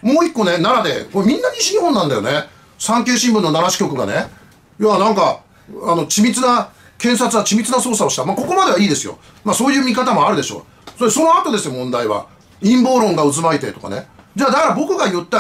もう一個ね、奈良で、これみんな西日本なんだよね。産経新聞の奈良支局がね、いや、なんか、緻密な、検察は緻密な捜査をした。まあ、ここまではいいですよ。まあ、そういう見方もあるでしょう。その後ですよ、問題は。陰謀論が渦巻いてとかね。じゃあ、だから僕が言った、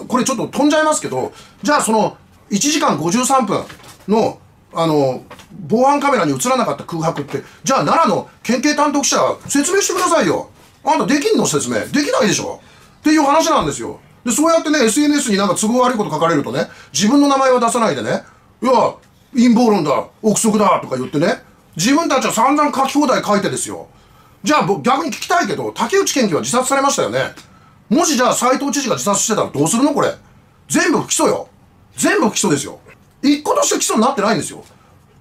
これちょっと飛んじゃいますけど、じゃあその、1時間53分の、防犯カメラに映らなかった空白って、じゃあ奈良の県警担当記者は説明してくださいよ。あんたできんの説明。できないでしょっていう話なんですよ。で、そうやってね、SNS になんか都合悪いこと書かれるとね、自分の名前は出さないでね、いや、陰謀論だ、憶測だ、とか言ってね、自分たちは散々書き放題書いてですよ。じゃあ逆に聞きたいけど、竹内県議は自殺されましたよね。もしじゃあ斉藤知事が自殺してたらどうするのこれ。全部不起訴よ。全部不起訴ですよ。一個として起訴になってないんですよ。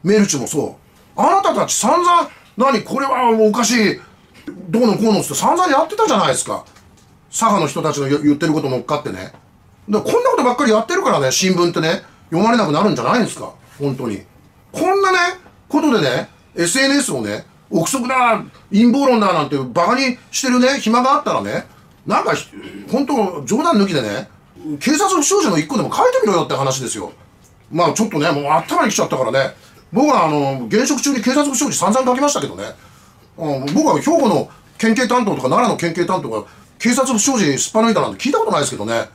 メルチもそう。あなたたち散々、これはおかしい、どうのこうのって散々やってたじゃないですか。左派の人たちの言ってること乗っかってね。だからこんなことばっかりやってるからね、新聞ってね、読まれなくなるんじゃないんですか。本当に。こんなね、ことでね、SNS をね、憶測だ、陰謀論だなんてバカにしてるね、暇があったらね、なんか、本当冗談抜きでね、警察不祥事の一個でも書いてみろよって話ですよ。まあちょっとね、もう頭に来ちゃったからね、僕は現職中に警察不祥事散々書きましたけどね、僕は兵庫の県警担当とか奈良の県警担当が警察不祥事すっぱ抜いたなんて聞いたことないですけどね、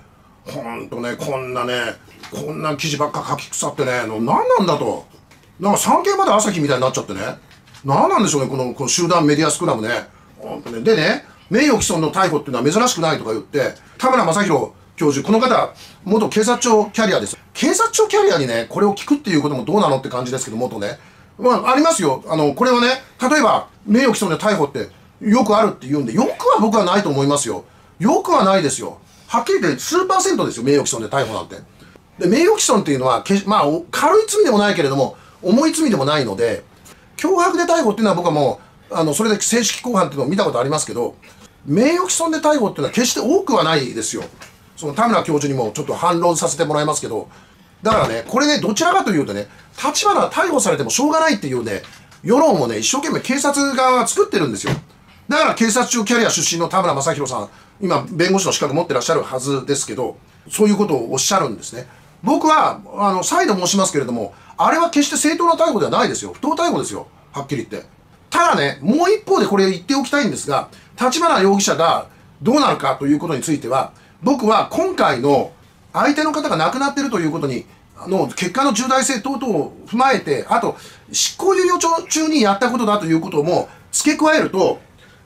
ほんとね、こんな記事ばっか書き腐ってね、何なんだと。なんか産経まで朝日みたいになっちゃってね。何なんでしょうね、この集団メディアスクラムね。ほんとね。でね、名誉毀損の逮捕っていうのは珍しくないとか言って、田村正宏教授、この方、元警察庁キャリアです。警察庁キャリアにね、これを聞くっていうこともどうなのって感じですけど、元ね。まあ、ありますよ。これはね、例えば、名誉毀損で逮捕ってよくあるって言うんで、よくは僕はないと思いますよ。よくはないですよ。はっきり言って数パーセントですよ、名誉毀損で逮捕なんて。で、名誉毀損っていうのは、まあ、軽い罪でもないけれども、重い罪でもないので、脅迫で逮捕っていうのは僕はもう、それで正式公判っていうのを見たことありますけど、名誉毀損で逮捕っていうのは決して多くはないですよ。その田村教授にもちょっと反論させてもらいますけど、だからね、これね、どちらかというとね、立花は逮捕されてもしょうがないっていうね、世論をね、一生懸命警察側が作ってるんですよ。だから警察庁キャリア出身の田村正宏さん、今、弁護士の資格持ってらっしゃるはずですけど、そういうことをおっしゃるんですね。僕は、再度申しますけれども、あれは決して正当な逮捕ではないですよ。不当逮捕ですよ。はっきり言って。ただね、もう一方でこれ言っておきたいんですが、立花容疑者がどうなるかということについては、僕は今回の相手の方が亡くなっているということに、結果の重大性等々を踏まえて、あと、執行猶予中にやったことだということも付け加えると、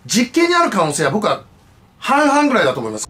実刑にある可能性は僕は半々ぐらいだと思います。